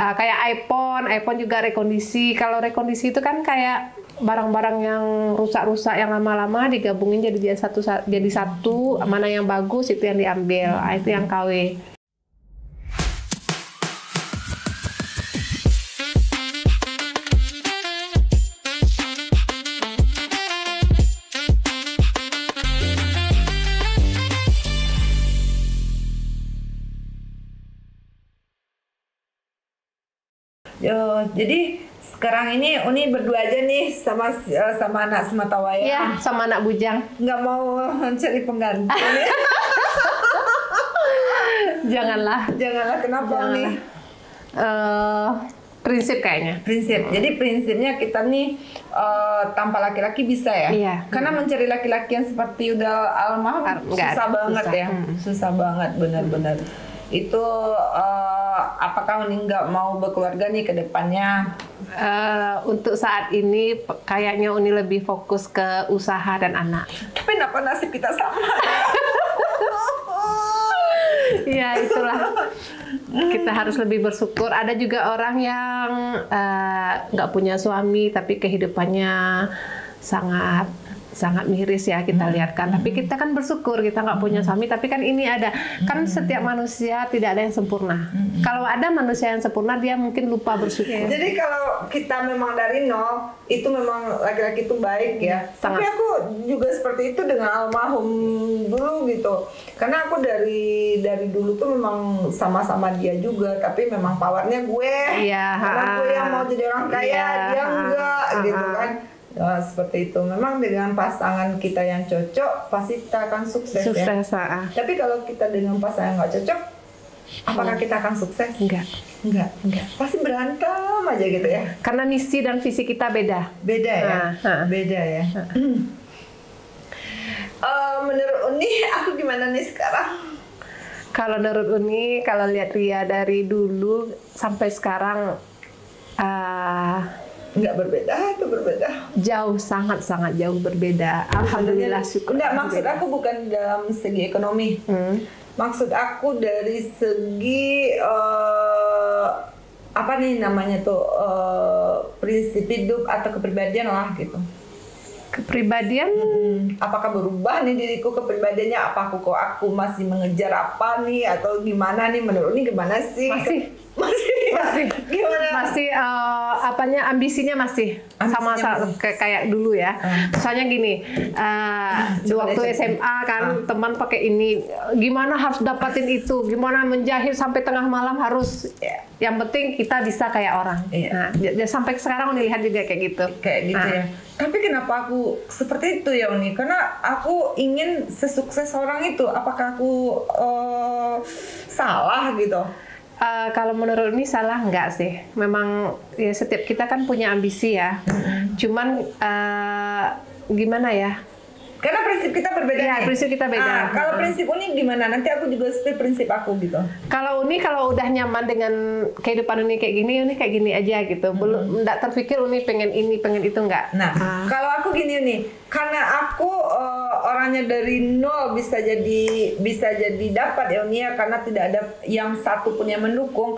Kayak iPhone juga rekondisi. Kalau rekondisi itu kan kayak barang-barang yang rusak-rusak yang lama-lama digabungin jadi satu, mana yang bagus itu yang diambil. Itu yang KW. Jadi sekarang ini Uni berdua aja nih sama anak Sematawayang. Iya, sama anak bujang. Nggak mau cari pengganti. Janganlah. Kenapa nih? Prinsip kayaknya. Prinsip. Jadi prinsipnya kita nih tanpa laki-laki bisa ya. Iya. Karena mencari laki-laki yang seperti udah almarhum susah banget ya. Susah banget benar-benar. Itu apakah Uni nggak mau berkeluarga nih ke depannya? Untuk saat ini kayaknya Uni lebih fokus ke usaha dan anak. Tapi kenapa nasib kita sama? Ya itulah, kita harus lebih bersyukur. Ada juga orang yang nggak punya suami tapi kehidupannya sangat miris ya kita lihat kan. Tapi kita kan bersyukur kita nggak punya suami. Tapi kan ini ada, kan setiap manusia tidak ada yang sempurna. Kalau ada manusia yang sempurna dia mungkin lupa bersyukur. Jadi kalau kita memang dari nol, itu memang laki-laki itu baik ya. Tapi aku juga seperti itu dengan almarhum dulu gitu. Karena aku dari dulu tuh memang sama-sama dia juga. Tapi memang powernya gue. Iya. Karena gue yang mau jadi orang kaya, dia enggak gitu kan. Ya, seperti itu. Memang dengan pasangan kita yang cocok pasti kita akan sukses ya. Tapi kalau kita dengan pasangan nggak cocok, apakah kita akan sukses? Enggak. Pasti berantem aja gitu ya. Karena misi dan visi kita beda. Beda ya. Menurut Uni, aku gimana nih sekarang? Kalau menurut Uni, kalau lihat Ria dari dulu sampai sekarang. Nggak berbeda atau berbeda? Jauh, sangat jauh berbeda. Alhamdulillah, syukur. Enggak, maksud aku bukan dalam segi ekonomi. Maksud aku dari segi apa nih namanya tuh prinsip hidup atau kepribadian lah gitu. Kepribadian? Apakah berubah nih diriku kepribadiannya? Apa aku masih mengejar apa nih atau gimana nih? Menurut ini gimana sih? Masih. Gimana? Masih ambisinya masih sama kayak dulu ya. Soalnya gini, waktu SMA kan teman pakai ini, gimana harus dapatin itu, gimana menjahit sampai tengah malam harus. Yang penting kita bisa kayak orang. Nah, sampai sekarang Uni lihat juga kayak gitu. Ya. Tapi kenapa aku seperti itu ya Uni? Karena aku ingin sesukses orang itu. Apakah aku salah gitu? Kalau menurut ini salah enggak sih? Memang ya setiap kita kan punya ambisi ya. Cuman gimana ya? Karena prinsip kita berbeda. Iya, prinsip kita beda. Kalau prinsip Uni gimana? Nanti aku juga seperti prinsip aku gitu. Kalau Uni kalau udah nyaman dengan kehidupan Uni kayak gini aja gitu. Belum enggak terpikir Uni pengen ini, pengen itu enggak. Nah, kalau aku gini nih, karena aku orangnya dari nol bisa jadi dapat ya Uni ya, karena tidak ada yang satu pun yang mendukung.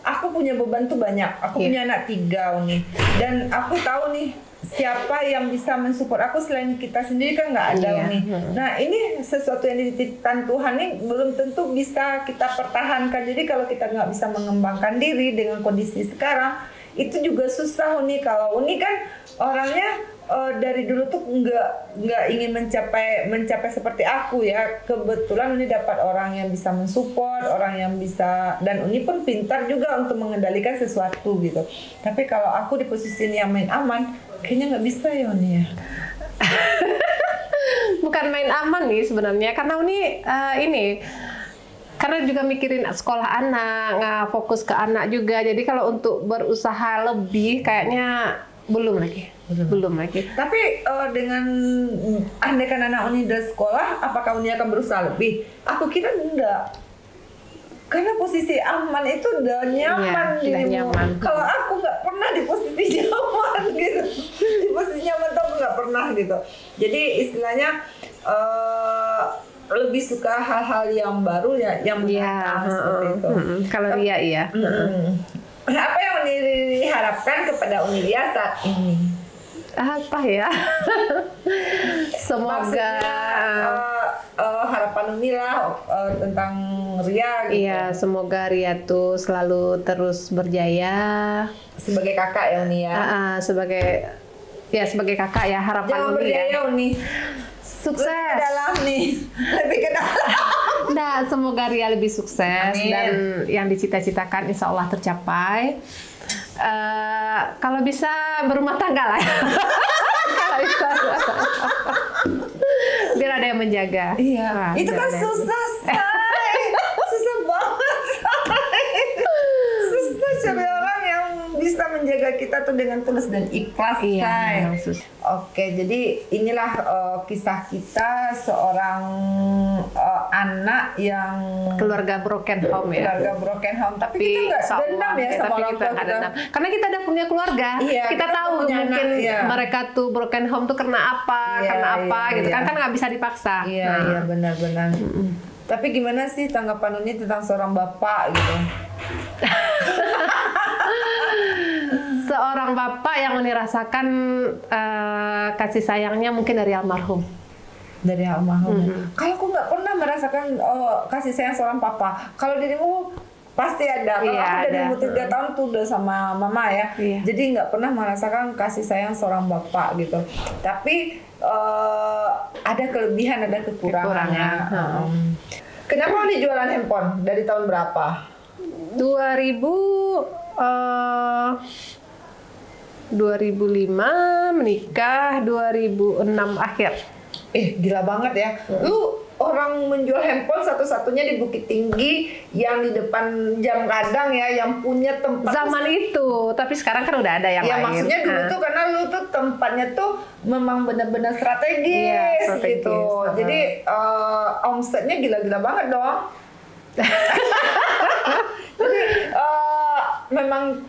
Aku punya beban tuh banyak. Aku punya anak 3 Uni. Dan aku tahu nih siapa yang bisa mensupport aku selain kita sendiri kan nggak ada nih. Nah ini sesuatu yang dititipkan Tuhan nih belum tentu bisa kita pertahankan. Jadi kalau kita nggak bisa mengembangkan diri dengan kondisi sekarang itu juga susah Uni. Kalau Uni kan orangnya dari dulu tuh nggak ingin mencapai seperti aku ya. Kebetulan Uni dapat orang yang bisa mensupport, orang yang bisa, dan Uni pun pintar juga untuk mengendalikan sesuatu gitu. Tapi kalau aku di posisi yang main aman, kayaknya nggak bisa ya Uni ya. Bukan main aman nih sebenarnya, karena Uni karena juga mikirin sekolah anak, fokus ke anak juga. Jadi kalau untuk berusaha lebih kayaknya belum lagi. Tapi dengan andaikan anak Uni udah sekolah, apakah Uni akan berusaha lebih? Aku kira enggak. Karena posisi aman itu udah nyaman dirimu. Kalau aku nggak pernah di posisi nyaman gitu. Di posisi nyaman tuh aku nggak pernah gitu. Jadi istilahnya lebih suka hal-hal yang baru ya, yang menantang seperti itu. Kalau Ria iya. Apa yang Uni harapkan kepada Unilia saat ini? Apa ya? Semoga Maksudnya, harapan Unila tentang Ria gitu. iya, semoga Ria tuh selalu terus berjaya Sebagai kakak ya Uni ya. sebagai kakak ya, harapan Jangan Uni berjaya ya. Uni. Sukses. Lebih ke dalam nih. Lebih ke dalam. Nah, semoga Ria lebih sukses. Amin. Dan yang dicita-citakan insya Allah tercapai. Kalau bisa berumah tangga lah. Kalau bisa. Biar ada yang menjaga. Iya. Wah, Itu biar kan ada yang susah, Say. Susah banget, Say. Susah cari orang yang bisa menjaga kita tuh dengan tulus dan ikhlas, Iya, Say. memang susah. Oke, jadi inilah kisah kita seorang anak yang Keluarga broken home ya. keluarga broken home. Tapi kita nggak insya Allah, dendam ya sama tapi orang kita tua nggak kita. dendam. Karena kita udah punya keluarga. Iya, kita kita tahu punya mungkin anak, iya. mereka tuh broken home tuh karena apa, Iya, karena apa iya, gitu iya. kan nggak bisa dipaksa. Iya, Nah, iya benar-benar. Tapi gimana sih tanggapan Uni tentang seorang bapak gitu? seorang bapak yang rasakan kasih sayangnya mungkin dari almarhum. Dari almarhum. Kalau aku nggak pernah merasakan kasih sayang seorang papa. Kalau dirimu pasti ada. Kalau Iya, aku dari ada. umur 3 tahun tuh udah sama mama ya. Iya. Jadi nggak pernah merasakan kasih sayang seorang bapak gitu. Tapi ada kelebihan, ada kekurangannya. Kekurangan. Kenapa Uni jualan handphone? Dari tahun berapa? 2005 menikah, 2006 akhir. Gila banget ya. Lu orang menjual handphone satu-satunya di Bukit Tinggi yang di depan jam kadang ya, yang punya tempat. Zaman itu, tapi sekarang kan udah ada yang Ya lain. maksudnya dulu tuh karena lu tuh tempatnya tuh memang benar-benar strategis, Iya, strategis. gitu. Jadi omsetnya gila-gila banget dong. Jadi memang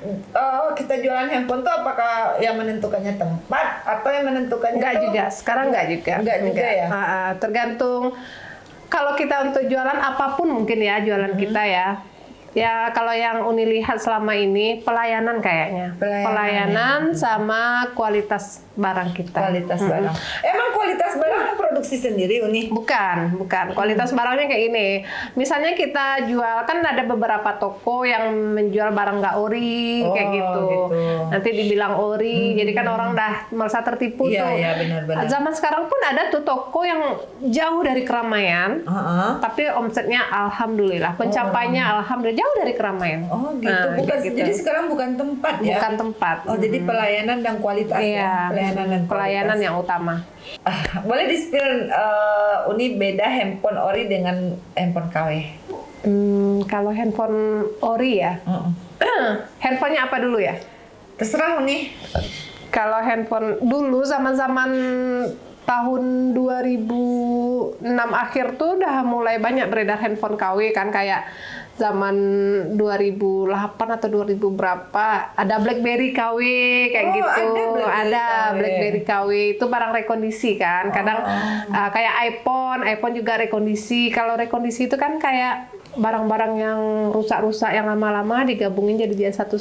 kita jualan handphone tuh apakah yang menentukannya tempat atau yang menentukannya Enggak tuh juga, sekarang enggak juga. Enggak juga ya? Tergantung kalau kita untuk jualan apapun mungkin ya jualan kita ya. Ya kalau yang Uni lihat selama ini pelayanan kayaknya. Pelayanan sama kualitas barang kita. Kualitas barang. Emang kualitas barang produksi sendiri Uni? Bukan. Kualitas barangnya kayak gini. Misalnya kita jual, kan ada beberapa toko yang menjual barang nggak ori, kayak gitu. Nanti dibilang ori, jadi kan orang dah merasa tertipu Iya, tuh. iya, benar-benar. Zaman sekarang pun ada tuh toko yang jauh dari keramaian, tapi omsetnya alhamdulillah, pencapaiannya alhamdulillah jauh dari keramaian. Oh gitu. Nah, Bukan, gitu. jadi sekarang bukan tempat ya? Bukan tempat. Oh jadi pelayanan dan kualitas Iya, ya? pelayanan yang utama. Boleh di-spill Uni beda handphone ori dengan handphone KW? Kalau handphone ori ya, handphonenya apa dulu ya? Terserah Uni. Kalau handphone dulu zaman-zaman tahun 2006 akhir tuh udah mulai banyak beredar handphone KW kan, kayak zaman 2008 atau 2000 berapa ada BlackBerry KW kayak Oh, gitu. ada BlackBerry KW itu barang rekondisi kan. Kadang kayak iPhone juga rekondisi. Kalau rekondisi itu kan kayak barang-barang yang rusak-rusak yang lama-lama digabungin jadi satu,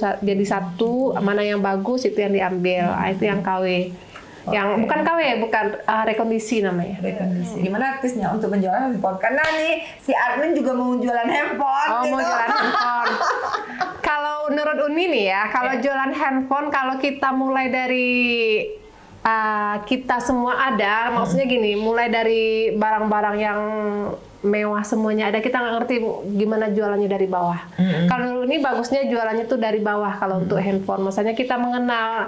mana yang bagus itu yang diambil. Itu yang KW. Yang bukan KW, bukan rekondisi namanya. Rekondisi. Gimana aktifnya untuk menjual handphone? Karena nih si admin juga mau jualan handphone. Oh, gitu. mau jualan handphone. Kalau menurut Uni nih ya, kalau jualan handphone, kalau kita mulai dari kita semua ada, maksudnya gini, mulai dari barang-barang yang mewah semuanya ada, kita nggak ngerti gimana jualannya dari bawah. Kalau ini bagusnya jualannya tuh dari bawah kalau untuk handphone. Maksudnya kita mengenal,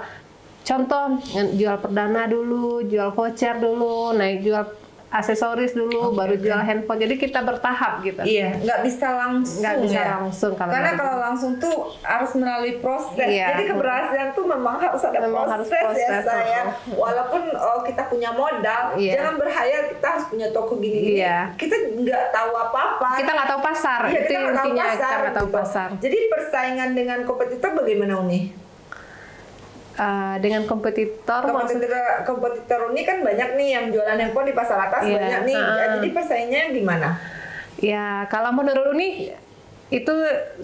contoh jual perdana dulu, jual voucher dulu, naik jual aksesoris dulu, baru jual handphone. Jadi kita bertahap gitu. Iya, nggak bisa langsung. Nggak bisa ya? langsung Karena kalau langsung tuh harus melalui proses. Iya. Jadi keberhasilan tuh memang harus ada Memang proses, harus ya proses. saya. Walaupun kita punya modal, Iya. jangan berhayal kita harus punya toko gini-gini. Iya. Kita nggak tahu apa-apa. Kita nggak tahu pasar, Iya, itu kita nggak tahu intinya pasar, kita nggak tahu gitu. pasar. Jadi persaingan dengan kompetitor bagaimana Uni? Dengan kompetitor, Kompetitor Uni kan banyak nih yang jualan handphone di pasar atas, Iya, banyak nih. Jadi persaingannya gimana? ya kalau menurut Uni itu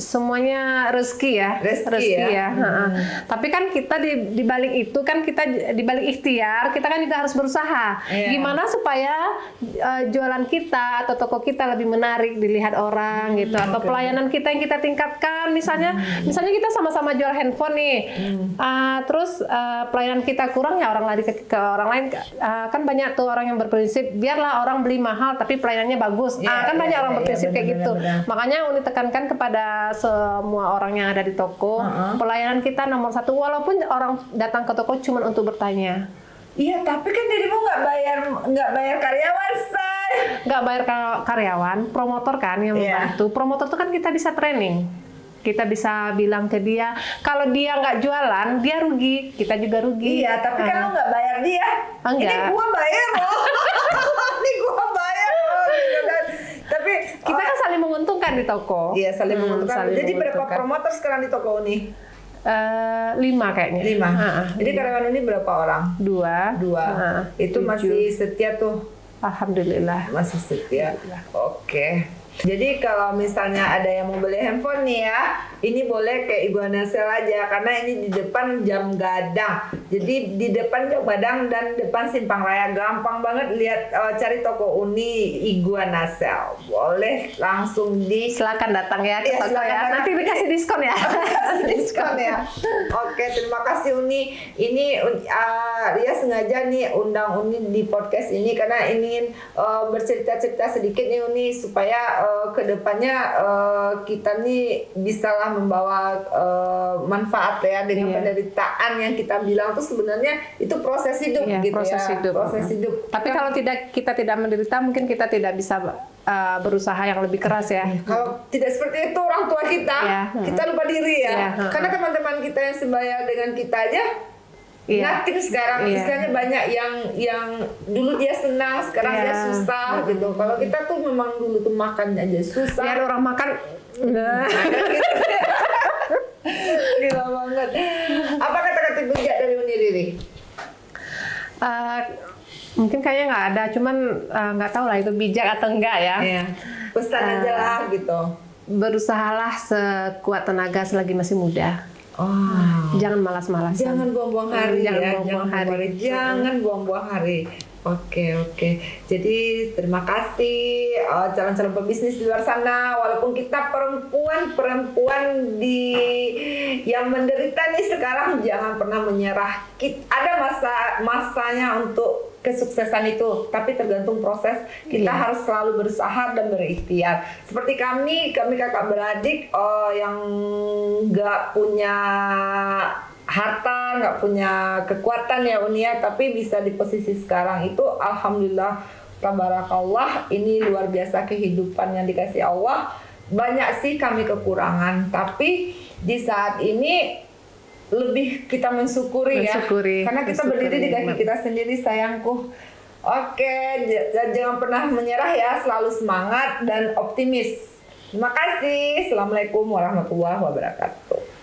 semuanya rezeki ya, Rezeki ya. Heeh. Tapi kan kita di balik itu kan kita di balik ikhtiar kita kan juga harus berusaha. Iya. Gimana supaya jualan kita atau toko kita lebih menarik dilihat orang gitu, atau pelayanan kita yang kita tingkatkan. Misalnya kita sama-sama jual handphone nih, terus pelayanan kita kurang ya orang lari ke orang lain. Kan banyak tuh orang yang berprinsip biarlah orang beli mahal tapi pelayanannya bagus. Kan banyak orang berprinsip kayak gitu. Makanya Uni tekankan kepada semua orang yang ada di toko, pelayanan kita nomor 1, walaupun orang datang ke toko cuma untuk bertanya. Iya, tapi kan dirimu nggak bayar karyawan, say. Nggak bayar karyawan, promotor kan yang membantu. Promotor itu kan kita bisa training. Kita bisa bilang ke dia, kalau dia nggak jualan, dia rugi, kita juga rugi. Iya, tapi kan lo nggak bayar dia. Enggak. Ini gua bayar loh. Ini gua bayar loh. Gitu kan. Tapi Kita kan saling menguntungkan di toko. iya, saling menguntungkan. saling Jadi berapa menguntungkan. promotor sekarang di toko Uni? 5 kayaknya. 5. Jadi karyawan Uni berapa orang? 2. 2. Itu 7. masih setia tuh. Alhamdulillah. Masih setia. Oke. Jadi kalau misalnya ada yang mau beli handphone nih ya, ini boleh ke Iguana Sale aja karena ini di depan Jam Gadang. Jadi di depan Jam Gadang dan depan Simpang Raya, gampang banget lihat, cari toko Uni Iguana Sale. Boleh langsung di Silakan datang ya ke Iya, toko silakan ya. datang. Nanti dikasih diskon ya. diskon ya. Oke, terima kasih Uni. Ini Ria sengaja nih undang Uni di podcast ini karena ingin bercerita-cerita sedikit nih Uni supaya kedepannya kita nih bisalah membawa manfaat ya dengan penderitaan yang kita bilang tuh sebenarnya itu proses hidup gitu proses ya. hidup. Proses hidup. Tapi kalau kita tidak menderita, mungkin kita tidak bisa berusaha yang lebih keras ya. Kalau tidak seperti itu orang tua kita, kita lupa diri ya. Karena teman-teman kita yang sebaya dengan kita aja, nothing sekarang. Istilahnya banyak yang dulu dia senang, sekarang dia susah gitu. Kalau kita tuh memang dulu tuh makan aja susah. Lihat orang makan, Gila banget. Apa kata-kata bijak dari Uni Riri? mungkin kayaknya nggak ada, cuman nggak tahu lah itu bijak atau enggak ya. Iya. Pesan aja lah gitu. Berusahalah sekuat tenaga selagi masih muda. Jangan malas-malasan. Jangan buang-buang hari Jangan ya. buang-buang hari. Jangan buang-buang hari. Oke. Jadi terima kasih calon-calon pebisnis di luar sana. Walaupun kita perempuan yang menderita nih sekarang, jangan pernah menyerah. Ada masanya untuk kesuksesan itu, tapi tergantung proses. Kita harus selalu berusaha dan berikhtiar. Seperti kami kakak beradik yang nggak punya harta, nggak punya kekuatan ya Unia, tapi bisa di posisi sekarang itu alhamdulillah, tabarakallah, ini luar biasa kehidupan yang dikasih Allah. Banyak sih kami kekurangan, tapi di saat ini lebih kita mensyukuri ya, karena kita berdiri di kaki kita sendiri sayangku. Oke, jangan pernah menyerah ya, selalu semangat dan optimis. Terima kasih. Assalamualaikum warahmatullahi wabarakatuh.